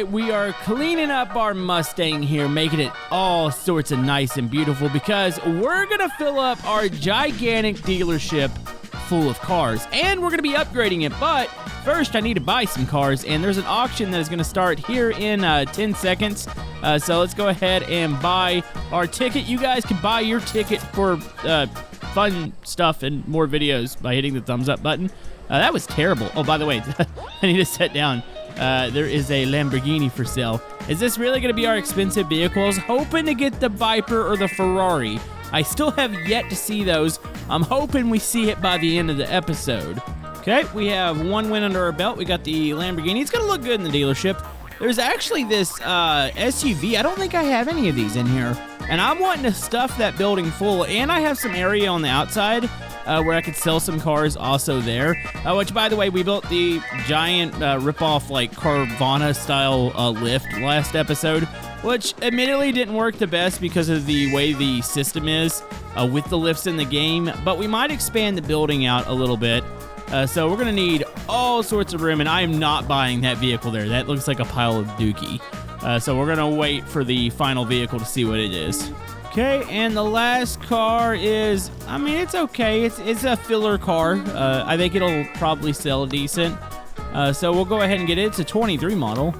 right, we are cleaning up our Mustang here, making it all sorts of nice and beautiful because we're going to fill up our gigantic dealership full of cars, and we're going to be upgrading it. But first, I need to buy some cars, and there's an auction that is going to start here in 10 seconds. So let's go ahead and buy our ticket. You guys can buy your ticket for fun stuff and more videos by hitting the thumbs up button. That was terrible. Oh, by the way, I need to sit down. There is a Lamborghini for sale. Is this really going to be our expensive vehicles? Hoping to get the Viper or the Ferrari. I still have yet to see those. I'm hoping we see it by the end of the episode. Okay, we have one win under our belt. We got the Lamborghini. It's going to look good in the dealership. There's actually this SUV. I don't think I have any of these in here. And I'm wanting to stuff that building full. And I have some area on the outside where I could sell some cars also there. Which, by the way, we built the giant rip-off, like, Carvana-style lift last episode, which admittedly didn't work the best because of the way the system is with the lifts in the game. But we might expand the building out a little bit. So we're going to need all sorts of room, and I am not buying that vehicle there. That looks like a pile of dookie. So we're going to wait for the final vehicle to see what it is. Okay, and the last car is, I mean, it's okay. It's a filler car. I think it'll probably sell decent. So we'll go ahead and get it. It's a 23 model.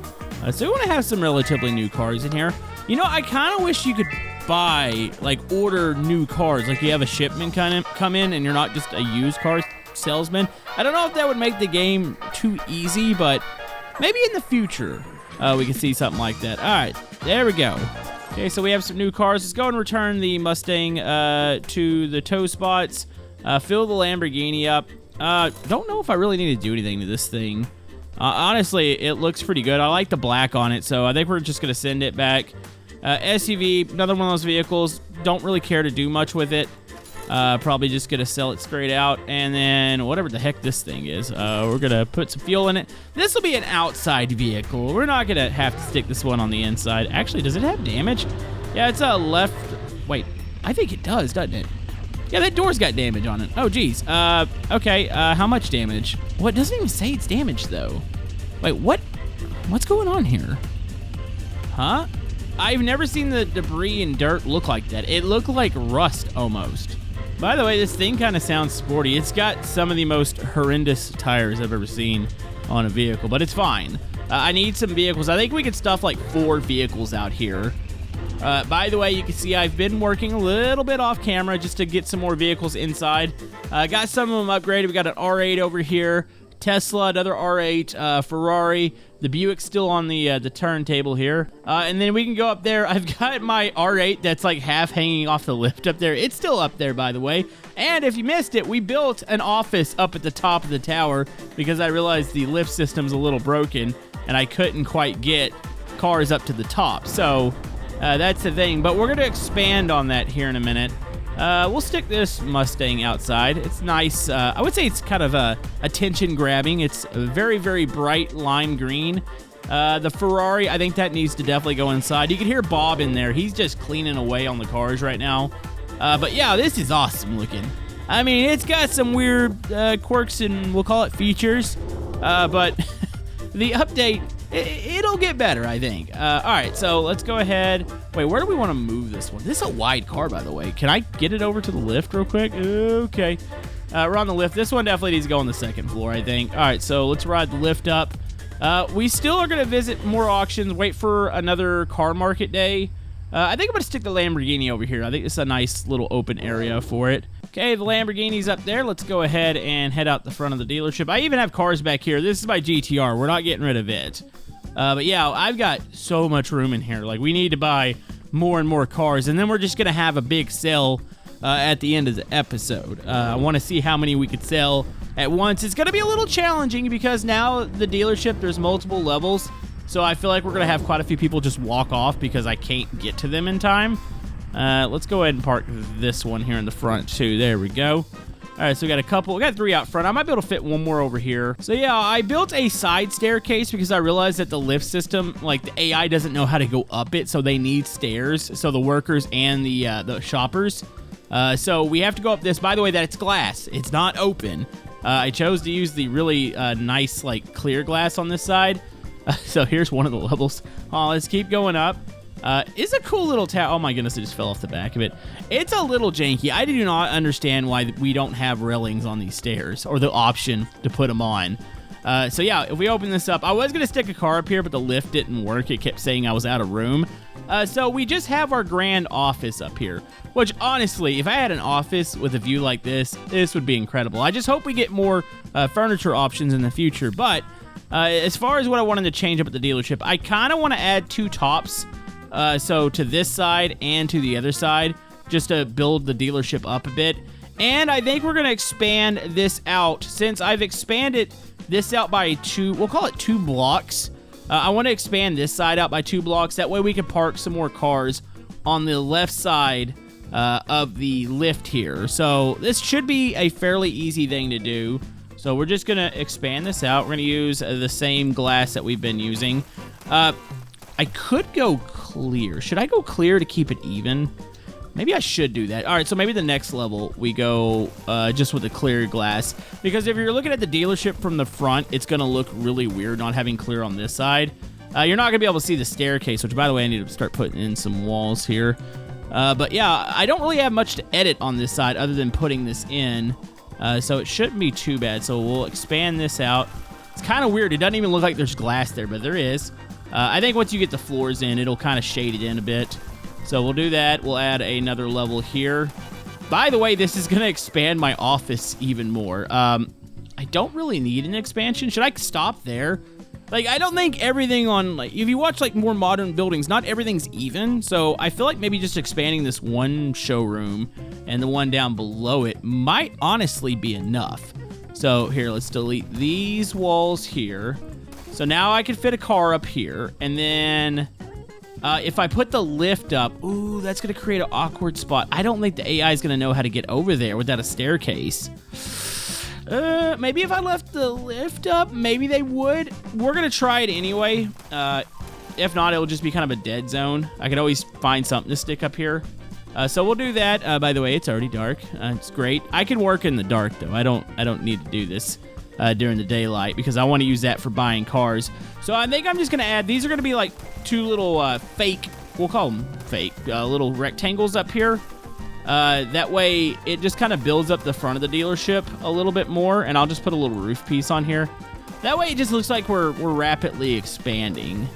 So we want to have some relatively new cars in here. You know, I kind of wish you could buy, like, order new cars. Like, you have a shipment kind of come in and you're not just a used car salesman. I don't know if that would make the game too easy, but maybe in the future we can see something like that. All right, there we go. Okay, so we have some new cars. Let's go and return the Mustang to the tow spots. Fill the Lamborghini up. Don't know if I really need to do anything to this thing. Honestly, it looks pretty good. I like the black on it, so I think we're just going to send it back. SUV, another one of those vehicles. Don't really care to do much with it. Probably just going to sell it straight out. And then whatever the heck this thing is, we're going to put some fuel in it. This will be an outside vehicle. We're not going to have to stick this one on the inside. Actually, does it have damage? Yeah, it's a left. Wait, I think it does, doesn't it? Yeah, that door's got damage on it. Oh, geez. Okay, how much damage? Well, it doesn't even say it's damaged, though. Wait, what? What's going on here? Huh? I've never seen the debris and dirt look like that. It looked like rust, almost. By the way, this thing kind of sounds sporty. It's got some of the most horrendous tires I've ever seen on a vehicle, but it's fine. I need some vehicles. I think we could stuff like 4 vehicles out here. By the way, you can see I've been working a little bit off camera just to get some more vehicles inside. Got some of them upgraded. We got an R8 over here, Tesla, another R8, Ferrari. The Buick's still on the turntable here. And then we can go up there. I've got my R8 that's like half hanging off the lift up there. It's still up there, by the way. And if you missed it, we built an office up at the top of the tower because I realized the lift system's a little broken and I couldn't quite get cars up to the top. So that's the thing. But we're going to expand on that here in a minute. We'll stick this Mustang outside. It's nice. I would say it's kind of attention-grabbing. It's a very, very bright lime green. The Ferrari, I think that needs to definitely go inside. You can hear Bob in there. He's just cleaning away on the cars right now. But yeah, this is awesome looking. I mean, it's got some weird quirks and we'll call it features. But the update, it'll get better, I think. All right, so let's go ahead. Wait, where do we want to move this one? This is a wide car, by the way. Can I get it over to the lift real quick? Okay. We're on the lift. This one definitely needs to go on the second floor, I think. All right, so let's ride the lift up. We still are going to visit more auctions, wait for another car market day. I think I'm going to stick the Lamborghini over here. I think it's a nice little open area for it. Okay, the Lamborghini's up there. Let's go ahead and head out the front of the dealership. I even have cars back here. This is my GTR. We're not getting rid of it. But yeah, I've got so much room in here. Like, we need to buy more and more cars, and then we're just going to have a big sale at the end of the episode. I want to see how many we could sell at once. It's going to be a little challenging because now the dealership, there's multiple levels, so I feel like we're going to have quite a few people just walk off because I can't get to them in time. Let's go ahead and park this one here in the front, too. There we go. All right, so we got 3 out front. I might be able to fit one more over here. So yeah, I built a side staircase because I realized that the lift system, like the AI doesn't know how to go up it, so they need stairs. So the workers and the shoppers. So we have to go up this. By the way, that's glass. It's not open. I chose to use the really nice, like, clear glass on this side. So here's one of the levels. Oh, let's keep going up. It's a cool little tower. Oh my goodness, it just fell off the back of it. It's a little janky. I do not understand why we don't have railings on these stairs or the option to put them on. So yeah, if we open this up, I was going to stick a car up here, but the lift didn't work. It kept saying I was out of room. So we just have our grand office up here, which honestly, if I had an office with a view like this would be incredible. I just hope we get more furniture options in the future. But as far as what I wanted to change up at the dealership, I kind of want to add 2 tops. So to this side and to the other side, just to build the dealership up a bit. And I think we're going to expand this out. Since I've expanded this out by 2, we'll call it 2 blocks. I want to expand this side out by 2 blocks. That way we can park some more cars on the left side of the lift here. So this should be a fairly easy thing to do. So we're just going to expand this out. We're going to use the same glass that we've been using. I could go clear. Should I go clear to keep it even? Maybe I should do that. All right, so maybe the next level we go just with the clear glass. Because if you're looking at the dealership from the front, it's going to look really weird not having clear on this side. You're not going to be able to see the staircase, which, by the way, I need to start putting in some walls here. But yeah, I don't really have much to edit on this side other than putting this in. So it shouldn't be too bad. So we'll expand this out. It's kind of weird. It doesn't even look like there's glass there, but there is. I think once you get the floors in, it'll kind of shade it in a bit. So we'll do that. We'll add another level here. By the way, this is going to expand my office even more. I don't really need an expansion. Should I stop there? Like, I don't think everything on, like, if you watch, like, more modern buildings, not everything's even. So I feel like maybe just expanding this one showroom and the one down below it might honestly be enough. So here, let's delete these walls here. So now I can fit a car up here. And then if I put the lift up, ooh, that's going to create an awkward spot. I don't think the AI is going to know how to get over there without a staircase. Maybe if I left the lift up, maybe they would. We're going to try it anyway. If not, it'll just be kind of a dead zone. I could always find something to stick up here. So we'll do that. By the way, it's already dark. It's great. I can work in the dark, though. I don't need to do this during the daylight because I want to use that for buying cars. So I think I'm just going to add, these are going to be like 2 little fake, we'll call them fake, little rectangles up here. That way it just kind of builds up the front of the dealership a little bit more, and I'll just put a little roof piece on here. That way it just looks like we're rapidly expanding.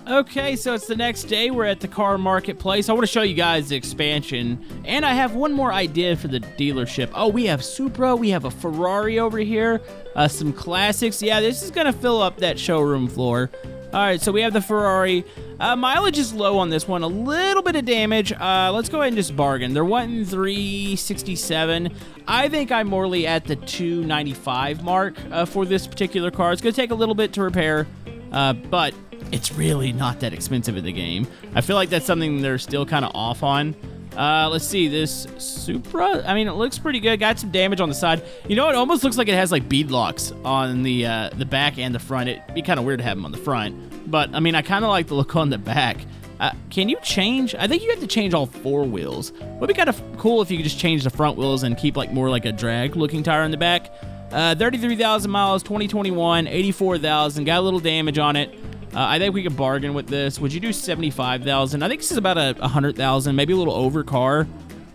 Okay, so it's the next day. We're at the car marketplace. I want to show you guys the expansion, and I have one more idea for the dealership. Oh, we have Supra, we have a Ferrari over here, some classics. Yeah, this is going to fill up that showroom floor. All right, so we have the Ferrari. Mileage is low on this one, a little bit of damage. Let's go ahead and just bargain. They're wanting 367. I think I'm morely at the 295 mark for this particular car. It's going to take a little bit to repair, but it's really not that expensive in the game. I feel like that's something they're still kind of off on. Let's see, this Supra, I mean, it looks pretty good. Got some damage on the side. You know, it almost looks like it has like bead locks on the back and the front. It'd be kind of weird to have them on the front, but I mean, I kind of like the look on the back. Can you change? I think you have to change all 4 wheels. Would be kind of cool if you could just change the front wheels and keep like more like a drag looking tire in the back. 33,000 miles, 2021, 84,000, got a little damage on it. I think we could bargain with this. Would you do 75,000? I think this is about 100,000, maybe a little over car.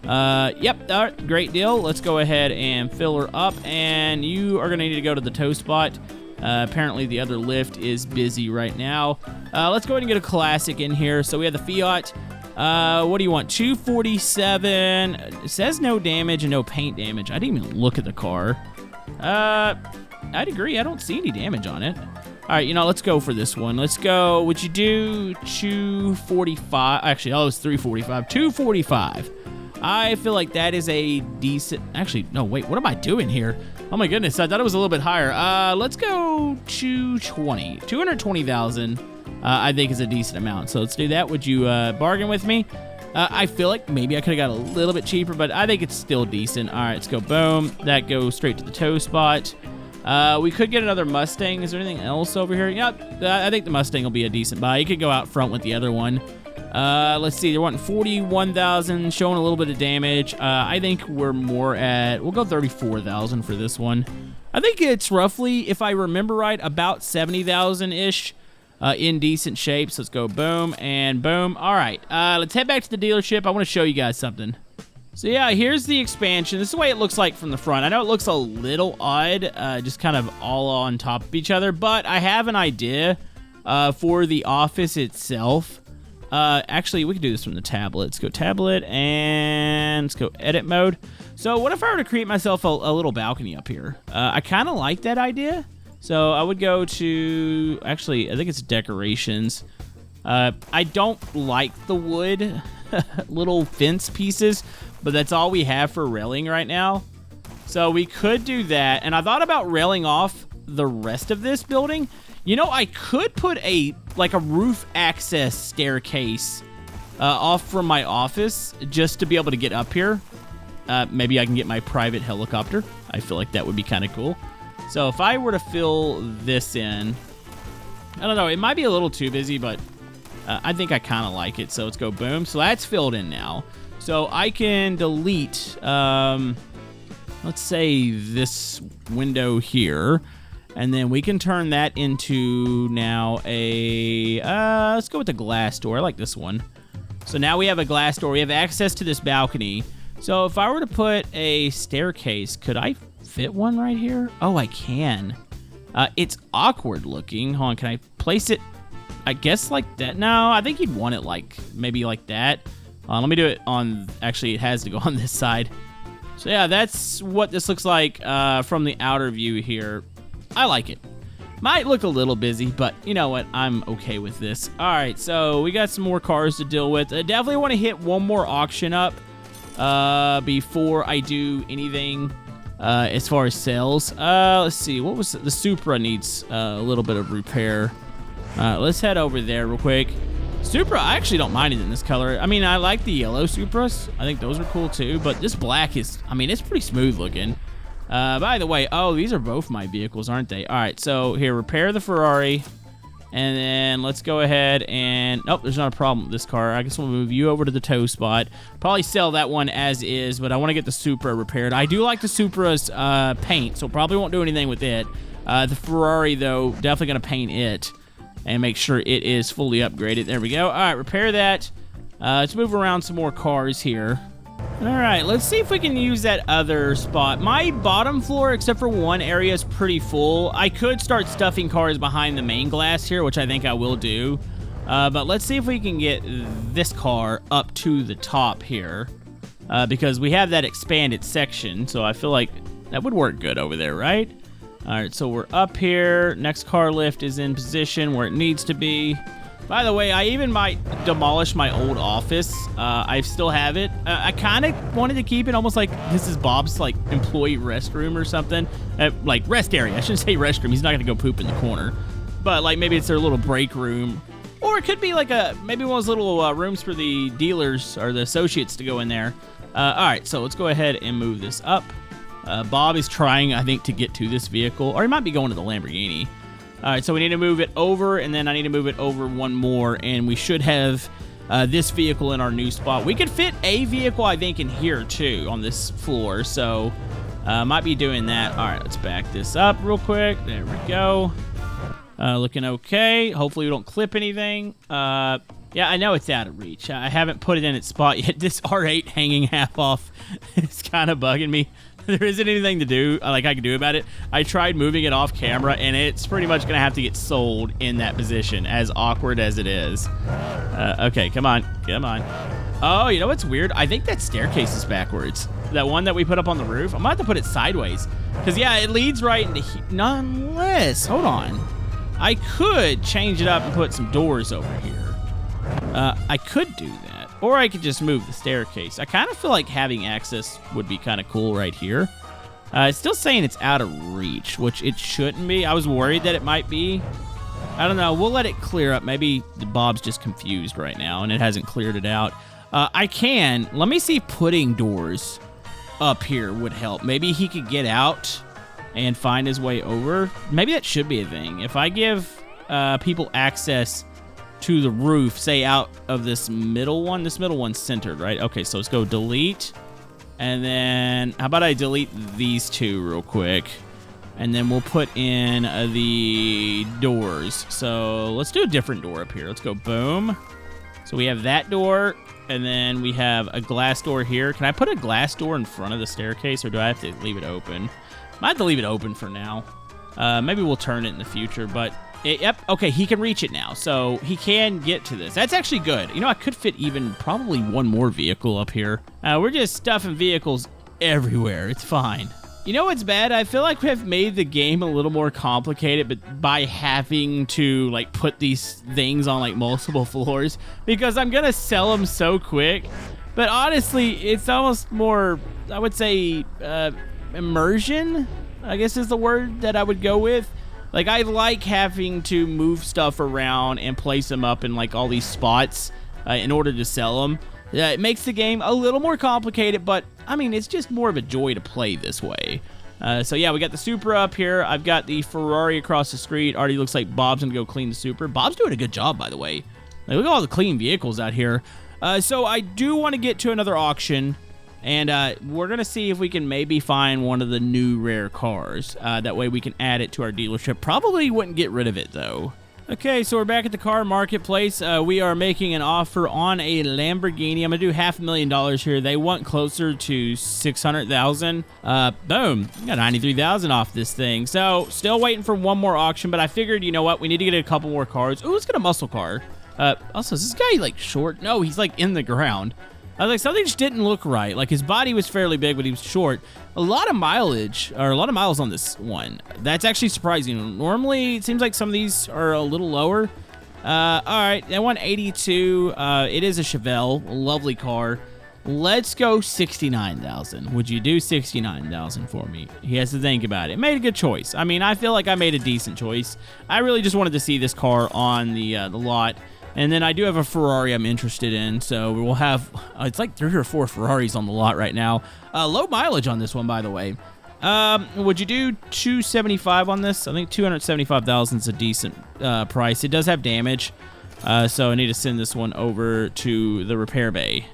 Yep, all right, great deal. Let's go ahead and fill her up, and you are going to need to go to the tow spot. Apparently, the other lift is busy right now. Let's go ahead and get a classic in here. So we have the Fiat. What do you want? 247. It says no damage and no paint damage. I didn't even look at the car. I'd agree. I don't see any damage on it. All right, you know, let's go for this one. Let's go. Would you do 245? Actually, oh, it was 345. 245. I feel like that is a decent... Actually, no, wait. What am I doing here? Oh, my goodness. I thought it was a little bit higher. Let's go 220. 220,000, I think, is a decent amount. So let's do that. Would you bargain with me? I feel like maybe I could have got a little bit cheaper, but I think it's still decent. All right, let's go. Boom. That goes straight to the tow spot. We could get another Mustang. Is there anything else over here? Yeah, I think the Mustang will be a decent buy. You could go out front with the other one. Let's see. They're wanting 41,000, showing a little bit of damage. I think we're more at... We'll go 34,000 for this one. I think it's roughly, if I remember right, about 70,000-ish. in decent shape. So let's go boom and boom. All right, let's head back to the dealership. I want to show you guys something. So yeah, here's the expansion. This is the way it looks like from the front. I know it looks a little odd, just kind of all on top of each other, but I have an idea for the office itself. Actually, we can do this from the tablet. Let's go tablet, and let's go edit mode. So what if I were to create myself a little balcony up here? I kind of like that idea. So I would go to, actually, I think it's decorations. I don't like the wood little fence pieces, but that's all we have for railing right now. So we could do that. And I thought about railing off the rest of this building. You know, I could put a roof access staircase off from my office just to be able to get up here. Maybe I can get my private helicopter. I feel like that would be kind of cool. So if I were to fill this in, I don't know, it might be a little too busy, but I think I kind of like it. So let's go boom. So that's filled in now. So I can delete, let's say this window here, and then we can turn that into now a, let's go with the glass door. I like this one. So now we have a glass door. We have access to this balcony. So if I were to put a staircase, could I fit one right here? Oh, I can. It's awkward looking. Hold on, can I place it, I guess like that? No, I think you'd want it like, maybe like that. Let me do it on, actually it has to go on this side. So yeah, that's what this looks like from the outer view here. I like it. Might look a little busy, but you know what? I'm okay with this. All right, so we got some more cars to deal with. I definitely want to hit one more auction up before I do anything as far as sales. Let's see, what was the Supra needs a little bit of repair. Let's head over there real quick. Supra, I actually don't mind it in this color. I mean, I like the yellow Supras. I think those are cool too, but this black is, I mean, it's pretty smooth looking. By the way, oh, these are both my vehicles, aren't they? All right, so here, repair the Ferrari, and then let's go ahead and, nope, there's not a problem with this car. I guess we'll move you over to the tow spot. Probably sell that one as is, but I want to get the Supra repaired. I do like the Supra's paint, so probably won't do anything with it. The Ferrari, though, definitely going to paint it and make sure it is fully upgraded. There we go. All right, repair that. Let's move around some more cars here. All right, let's see if we can use that other spot. My bottom floor, except for one area, is pretty full. I could start stuffing cars behind the main glass here, which I think I will do. But let's see if we can get this car up to the top here, because we have that expanded section, so I feel like that would work good over there, right? All right, so we're up here. Next car lift is in position where it needs to be. By the way, I even might demolish my old office. I still have it. I kind of wanted to keep it almost like this is Bob's like employee restroom or something. Like rest area. I shouldn't say restroom. He's not going to go poop in the corner. But like maybe it's their little break room. Or it could be like maybe one of those little rooms for the dealers or the associates to go in there. All right, so let's go ahead and move this up. Bob is trying, I think, to get to this vehicle. Or he might be going to the Lamborghini. All right, so we need to move it over, and then I need to move it over one more, and we should have this vehicle in our new spot. We could fit a vehicle, I think, in here, too, on this floor, so might be doing that. All right, let's back this up real quick. There we go. Looking okay. Hopefully we don't clip anything. Yeah, I know it's out of reach. I haven't put it in its spot yet. This R8 hanging half off is kind of bugging me. There isn't anything to do, like I can do about it. I tried moving it off camera, and it's pretty much going to have to get sold in that position, as awkward as it is. Okay, come on. Come on. Oh, you know what's weird? I think that staircase is backwards. That one that we put up on the roof. I might have to put it sideways. Because, yeah, it leads right into here. Unless, hold on. I could change it up and put some doors over here. I could do that. Or I could just move the staircase. I kind of feel like having access would be kind of cool right here. It's still saying it's out of reach, which it shouldn't be. I was worried that it might be. I don't know. We'll let it clear up. Maybe Bob's just confused right now, and it hasn't cleared it out. I can. Let me see if putting doors up here would help. Maybe he could get out and find his way over. Maybe that should be a thing. If I give people access to the roof, say out of this middle one. This middle one's centered, right? Okay, so let's go delete. And then, how about I delete these two real quick? And then we'll put in the doors. So let's do a different door up here. Let's go boom. So we have that door, and then we have a glass door here. Can I put a glass door in front of the staircase, or do I have to leave it open? I might have to leave it open for now. Maybe we'll turn it in the future, but yep. Okay, he can reach it now, so he can get to this. That's actually good. You know, I could fit even probably one more vehicle up here. We're just stuffing vehicles everywhere. It's fine. You know what's bad? I feel like we've made the game a little more complicated, but by having to like put these things on like multiple floors, because I'm gonna sell them so quick. But honestly, it's almost more, I would say, immersion, I guess is the word that I would go with. Like, I like having to move stuff around and place them up in like all these spots in order to sell them. It makes the game a little more complicated, but I mean, it's just more of a joy to play this way. So yeah, we got the Supra up here. I've got the Ferrari across the street. Already looks like Bob's gonna go clean the Supra. Bob's doing a good job, by the way. Like, look at all the clean vehicles out here. So I do want to get to another auction, and we're gonna see if we can maybe find one of the new rare cars. That way we can add it to our dealership. Probably wouldn't get rid of it though. Okay, so we're back at the car marketplace. We are making an offer on a Lamborghini. I'm gonna do $500,000 here. They want closer to $600,000. Boom, got $93,000 off this thing. So still waiting for one more auction, but I figured, you know what, we need to get a couple more cars. Ooh, let's get a muscle car. Also, is this guy like short? No, he's like in the ground. I was like, something just didn't look right. Like, his body was fairly big, but he was short. A lot of mileage, or a lot of miles on this one. That's actually surprising. Normally, it seems like some of these are a little lower. All right, that one 82. It is a Chevelle, a lovely car. Let's go 69,000. Would you do 69,000 for me? He has to think about it. Made a good choice. I mean, I feel like I made a decent choice. I really just wanted to see this car on the lot. And then I do have a Ferrari I'm interested in, so we'll have, it's like 3 or 4 Ferraris on the lot right now. Low mileage on this one, by the way. Would you do 275 on this? I think 275,000 is a decent price. It does have damage, so I need to send this one over to the repair bay.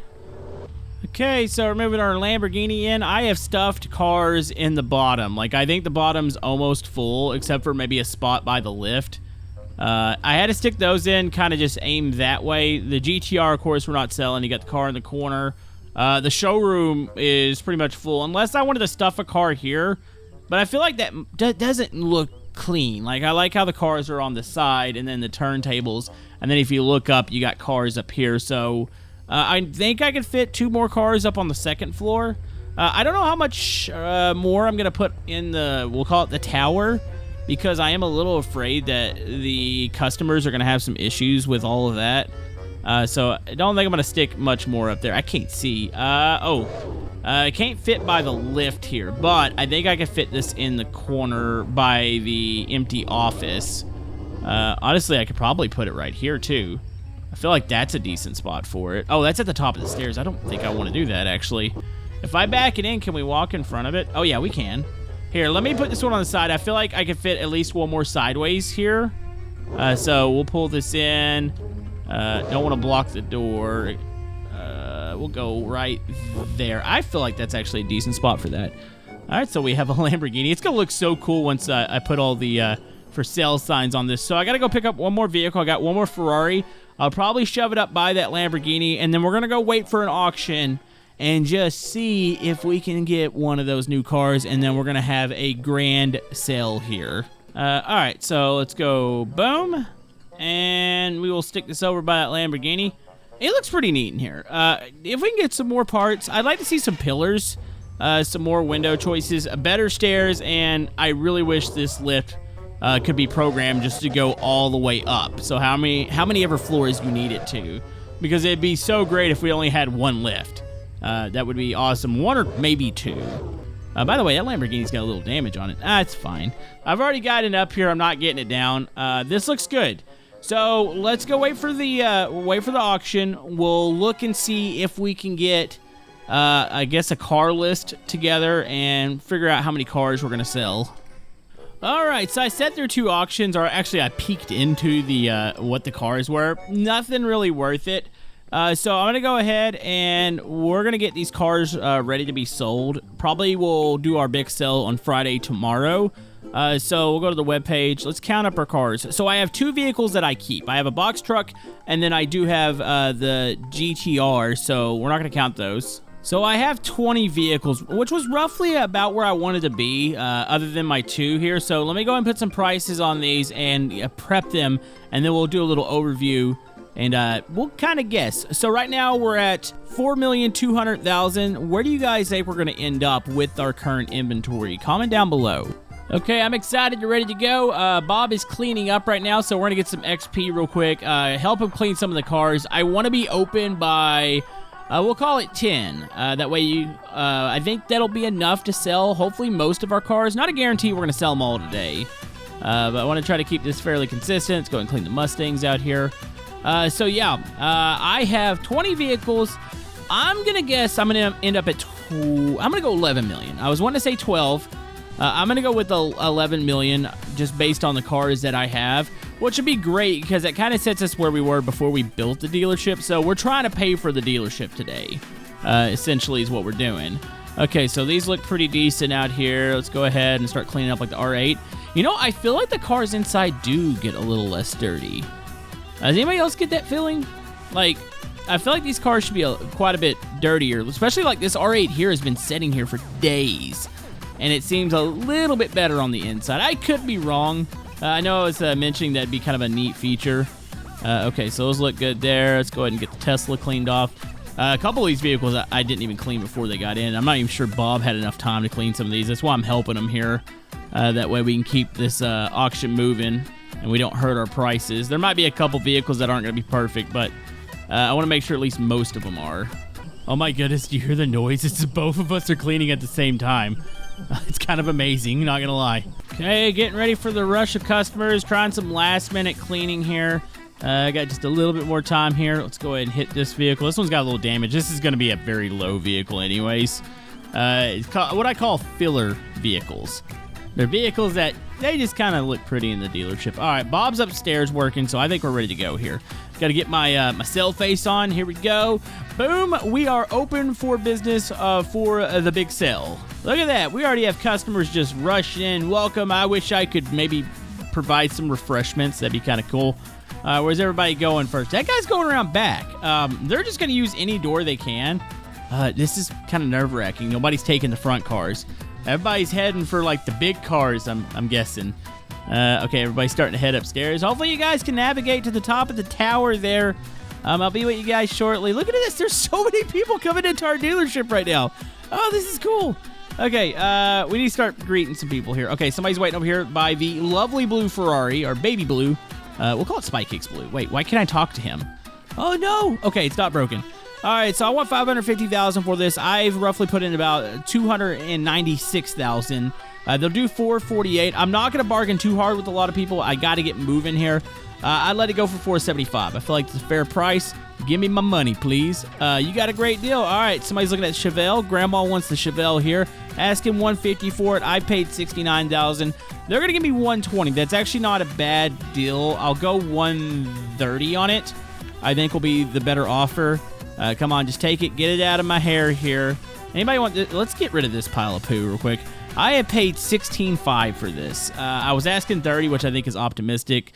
Okay, so we're moving our Lamborghini in. I have stuffed cars in the bottom. Like, I think the bottom's almost full, except for maybe a spot by the lift. I had to stick those in, kind of just aim that way. The GTR, of course, we're not selling. You got the car in the corner. The showroom is pretty much full, unless I wanted to stuff a car here. But I feel like that doesn't look clean. Like, I like how the cars are on the side and then the turntables. And then if you look up, you got cars up here. So I think I could fit 2 more cars up on the second floor. I don't know how much more I'm going to put in the, we'll call it the tower, because I am a little afraid that the customers are going to have some issues with all of that. So I don't think I'm going to stick much more up there. I can't see. I can't fit by the lift here, but I think I can fit this in the corner by the empty office. Honestly, I could probably put it right here, too. I feel like that's a decent spot for it. Oh, that's at the top of the stairs. I don't think I want to do that, actually. If I back it in, can we walk in front of it? Oh, yeah, we can. Here, let me put this one on the side. I feel like I could fit at least one more sideways here. So we'll pull this in. Don't want to block the door. We'll go right there. I feel like that's actually a decent spot for that. All right, so we have a Lamborghini. It's going to look so cool once I put all the for sale signs on this. So I got to go pick up one more vehicle. I got one more Ferrari. I'll probably shove it up by that Lamborghini, and then we're going to go wait for an auction and just see if we can get one of those new cars, and then we're going to have a grand sale here. All right, so let's go boom, and we will stick this over by that Lamborghini. It looks pretty neat in here. If we can get some more parts, I'd like to see some pillars, some more window choices, better stairs, and I really wish this lift could be programmed just to go all the way up. So how many ever floors you need it to? Because it'd be so great if we only had one lift. That would be awesome. 1 or maybe 2. By the way, that Lamborghini's got a little damage on it. It's fine. I've already got it up here. I'm not getting it down. This looks good. So let's go wait for the auction. We'll look and see if we can get, I guess, a car list together and figure out how many cars we're gonna sell. All right, so I sat through 2 auctions, or actually I peeked into the what the cars were. Nothing really worth it. So I'm going to go ahead and we're going to get these cars ready to be sold. Probably we'll do our big sale on Friday tomorrow. So we'll go to the webpage. Let's count up our cars. So I have 2 vehicles that I keep. I have a box truck, and then I do have the GTR, so we're not going to count those. So I have 20 vehicles, which was roughly about where I wanted to be, other than my 2 here. So let me go ahead and put some prices on these and prep them, and then we'll do a little overview, and we'll kind of guess. So right now we're at 4,200,000. Where do you guys think we're going to end up with our current inventory? Comment down below. Okay, I'm excited. You're ready to go. Bob is cleaning up right now, so we're going to get some XP real quick. Help him clean some of the cars. I want to be open by, we'll call it 10. That way, I think that'll be enough to sell, hopefully, most of our cars. Not a guarantee we're going to sell them all today, but I want to try to keep this fairly consistent. Let's go and clean the Mustangs out here. So, yeah, I have 20 vehicles. I'm going to guess I'm going to end up at, I'm going to go 11 million. I was wanting to say 12. I'm going to go with the 11 million just based on the cars that I have, which would be great because it kind of sets us where we were before we built the dealership. So we're trying to pay for the dealership today, essentially is what we're doing. Okay, so these look pretty decent out here. Let's go ahead and start cleaning up like the R8. You know, I feel like the cars inside do get a little less dirty. Does anybody else get that feeling? Like, I feel like these cars should be quite a bit dirtier, especially like this R8 here has been sitting here for days. And it seems a little bit better on the inside. I could be wrong. I know I was mentioning that'd be kind of a neat feature. Okay, so those look good there. Let's go ahead and get the Tesla cleaned off. A couple of these vehicles I didn't even clean before they got in. I'm not even sure Bob had enough time to clean some of these. That's why I'm helping him here. That way we can keep this auction moving and we don't hurt our prices. There might be a couple vehicles that aren't going to be perfect, but I want to make sure at least most of them are. Oh my goodness, do you hear the noise? It's both of us are cleaning at the same time. It's kind of amazing, not gonna lie. Okay, getting ready for the rush of customers, trying some last minute cleaning here. I got just a little bit more time here. Let's go ahead and hit this vehicle. This one's got a little damage. This is gonna be a very low vehicle anyways. It's what I call filler vehicles. They're vehicles that they just kind of look pretty in the dealership. All right, Bob's upstairs working, so I think we're ready to go here. Got to get my my sell face on. Here we go. Boom. We are open for business for the big sale. Look at that. We already have customers just rushing in. Welcome. I wish I could maybe provide some refreshments. That'd be kind of cool. Where's everybody going first? That guy's going around back. They're just going to use any door they can. This is kind of nerve-wracking. Nobody's taking the front cars. Everybody's heading for, like, the big cars, I'm guessing. Okay, everybody's starting to head upstairs. Hopefully you guys can navigate to the top of the tower there. I'll be with you guys shortly. Look at this. There's so many people coming into our dealership right now. Oh, this is cool. Okay, we need to start greeting some people here. Okay, somebody's waiting over here by the lovely blue Ferrari, or baby blue. We'll call it Spy Kicks blue. Wait, why can't I talk to him? Oh, no. Okay, it's not broken. All right, so I want $550,000 for this. I've roughly put in about $296,000. They'll do $448. I'm not going to bargain too hard with a lot of people. I got to get moving here. I'd let it go for $475. I feel like it's a fair price. Give me my money, please. You got a great deal. All right, somebody's looking at Chevelle. Grandma wants the Chevelle here. Ask him $150 for it. I paid $69,000. They're going to give me $120. That's actually not a bad deal. I'll go $130 on it. I think will be the better offer. Come on, just take it. Get it out of my hair here. Anybody want this? Let's get rid of this pile of poo real quick. I have paid $16,500 for this. I was asking $30, which I think is optimistic.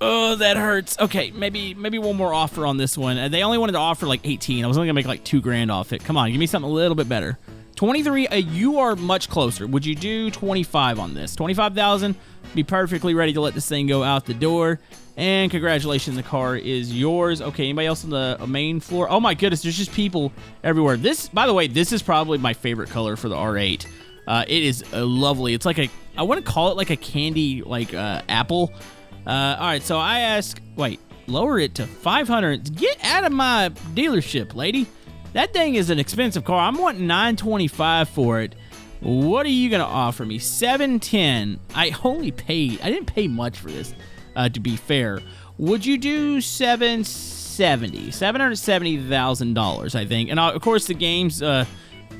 Oh, that hurts. Okay, maybe one more offer on this one. They only wanted to offer like $18. I was only gonna make like $2,000 off it. Come on, give me something a little bit better. $23. You are much closer. Would you do $25 on this? $25,000. Be perfectly ready to let this thing go out the door. And congratulations, the car is yours. Okay, anybody else on the main floor? Oh my goodness, there's just people everywhere. This, by the way, this is probably my favorite color for the R8. It is lovely. It's like I want to call it like a candy, like apple. All right, so I ask, wait, lower it to $500. Get out of my dealership, lady. That thing is an expensive car. I'm wanting $925 for it. What are you gonna offer me? $710. I didn't pay much for this. To be fair, would you do $770,000, I think. And of course, the game's I'm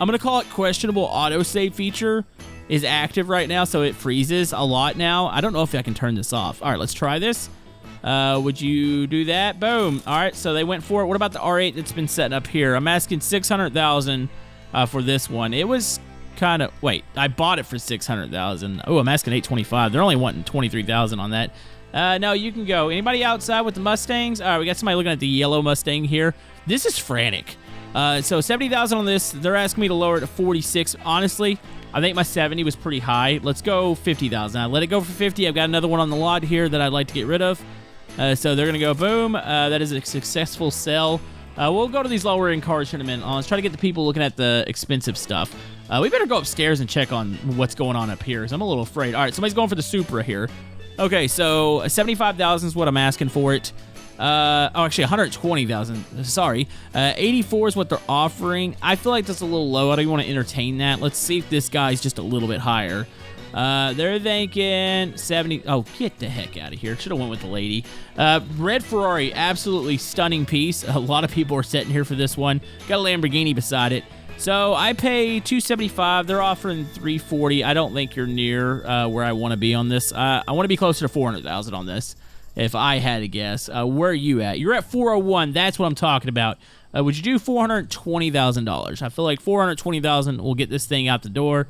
gonna call it questionable autosave feature is active right now, so it freezes a lot now. I don't know if I can turn this off. All right, let's try this. Would you do that? Boom. All right, so they went for it. What about the R8 that's been setting up here? I'm asking $600,000 for this one. It was kind of... Wait, I bought it for $600,000. Oh, I'm asking $825. They're only wanting $23,000 on that. No, you can go. Anybody outside with the Mustangs? All right, we got somebody looking at the yellow Mustang here. This is frantic. So $70,000 on this. They're asking me to lower it to $46. Honestly, I think my 70 was pretty high. Let's go $50,000. I let it go for 50. I've got another one on the lot here that I'd like to get rid of. So they're gonna go boom. That is a successful sell. We'll go to these lower end cars in a minute. Let's try to get the people looking at the expensive stuff. We better go upstairs and check on what's going on up here, because I'm a little afraid. All right, somebody's going for the Supra here. Okay, so $75,000 is what I'm asking for it. Actually, $120,000. Sorry. 84 is what they're offering. I feel like that's a little low. I don't even want to entertain that. Let's see if this guy's just a little bit higher. They're thinking 70. Oh, get the heck out of here. Should have went with the lady. Red Ferrari, absolutely stunning piece. A lot of people are sitting here for this one. Got a Lamborghini beside it. So I pay $275. They're offering $340. I don't think you're near where I want to be on this. I want to be closer to $400,000 on this, if I had to guess. Where are you at? You're at $401. That's what I'm talking about. Would you do $420,000? I feel like $420,000 will get this thing out the door.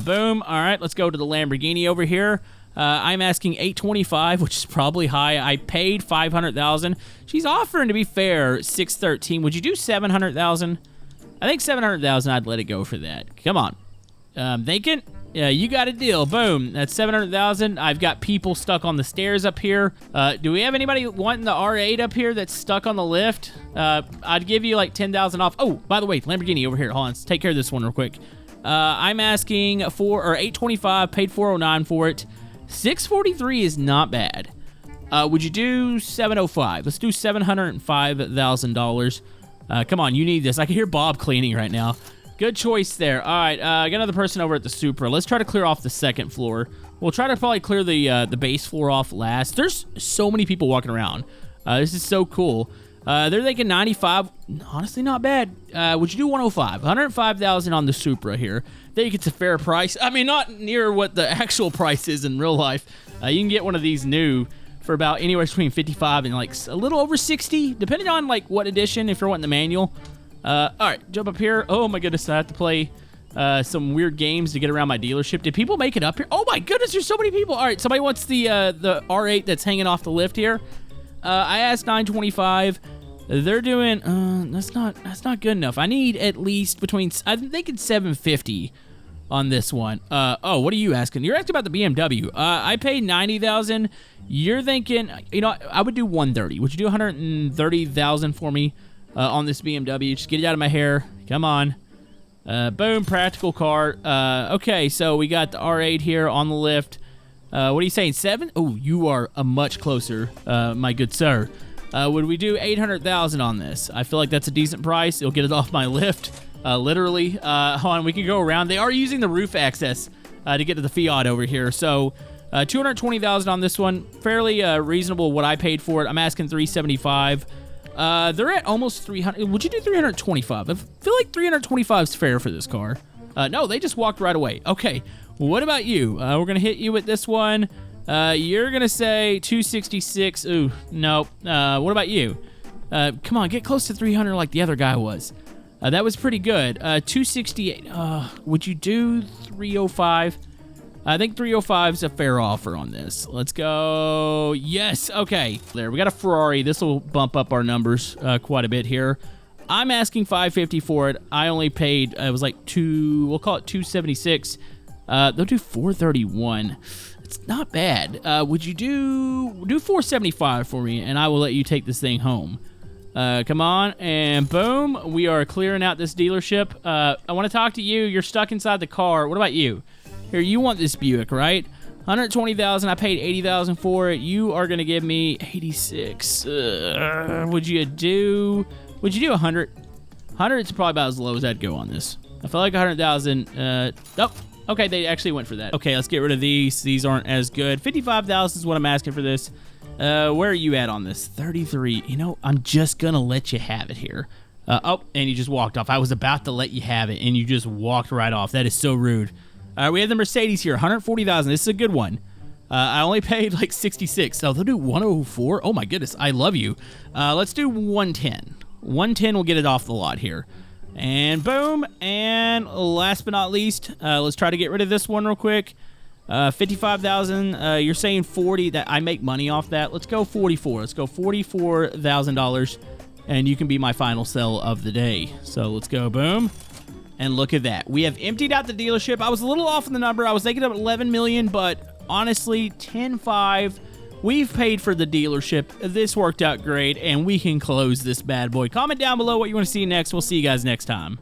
Boom. All right, let's go to the Lamborghini over here. I'm asking $825, which is probably high. I paid $500,000. She's offering, to be fair, $613. Would you do $700,000? I think $700,000. I'd let it go for that. Come on. Thinking? Yeah, you got a deal. Boom. That's $700,000. I've got people stuck on the stairs up here. Do we have anybody wanting the R8 up here that's stuck on the lift? I'd give you like $10,000 off. Oh, by the way, Lamborghini over here. Hold on. Let's take care of this one real quick. I'm asking $825, paid $409 for it. $643 is not bad. Would you do $705? Let's do $705,000. Come on, you need this. I can hear Bob cleaning right now. Good choice there. All right, got another person over at the Supra. Let's try to clear off the second floor. We'll try to probably clear the base floor off last. There's so many people walking around. This is so cool. They're thinking 95. Honestly, not bad. Would you do 105? 105,000 on the Supra here. I think it's a fair price. I mean, not near what the actual price is in real life. You can get one of these new for about anywhere between 55 and like a little over 60, depending on like what edition, if you're wanting the manual. All right, jump up here. Oh my goodness, I have to play some weird games to get around my dealership. Did people make it up here? Oh my goodness, there's so many people. All right, somebody wants the R8 that's hanging off the lift here. I asked $925. They're doing that's not good enough. I need at least between, I'm thinking $750 on this one. Oh, what are you asking? You're asking about the BMW. I paid $90,000. You're thinking, you know, I would do $130. Would you do $130,000 for me on this BMW? Just get it out of my hair. Come on. Boom, practical car. Okay, so we got the R8 here on the lift. What are you saying, 7? Oh, you are much closer, my good sir. Would we do $800,000 on this? I feel like that's a decent price. It'll get it off my lift, literally. Hold on, we can go around. They are using the roof access to get to the Fiat over here. So $220,000 on this one. Fairly reasonable what I paid for it. I'm asking $375. They're at almost $300. Would you do $325? I feel like $325 is fair for this car. No, they just walked right away. Okay, what about you? We're going to hit you with this one. You're going to say $266. Ooh, nope. What about you? Come on, get close to $300 like the other guy was. That was pretty good. $268. Would you do $305? I think $305 is a fair offer on this. Let's go. Yes. Okay. There. We got a Ferrari. This will bump up our numbers quite a bit here. I'm asking $550 for it. I only paid, it was like we'll call it $276. They'll do $431. It's not bad. Would you do $475 for me, and I will let you take this thing home. Come on, and boom. We are clearing out this dealership. I want to talk to you. You're stuck inside the car. What about you? Here, you want this Buick, right? $120,000. I paid $80,000 for it. You are gonna give me $86. Would you do $100? $100 is probably about as low as I'd go on this. I feel like $100,000. Nope. Okay, they actually went for that. Okay, let's get rid of these. These aren't as good. $55,000 is what I'm asking for this. Where are you at on this? 33. You know, I'm just gonna let you have it here. Oh, and you just walked off. I was about to let you have it, and you just walked right off. That is so rude. We have the Mercedes here, $140,000. This is a good one. I only paid like $66, so they'll do $104. Oh my goodness, I love you. Let's do $110. $110 will get it off the lot here. And boom. And last but not least, let's try to get rid of this one real quick. 55,000. You're saying 40. That I make money off that. Let's go 44. Let's go $44,000, and you can be my final sell of the day. So let's go. Boom. And look at that. We have emptied out the dealership. I was a little off on the number. I was thinking of 11 million, but honestly, 10.5. We've paid for the dealership. This worked out great, and we can close this bad boy. Comment down below what you want to see next. We'll see you guys next time.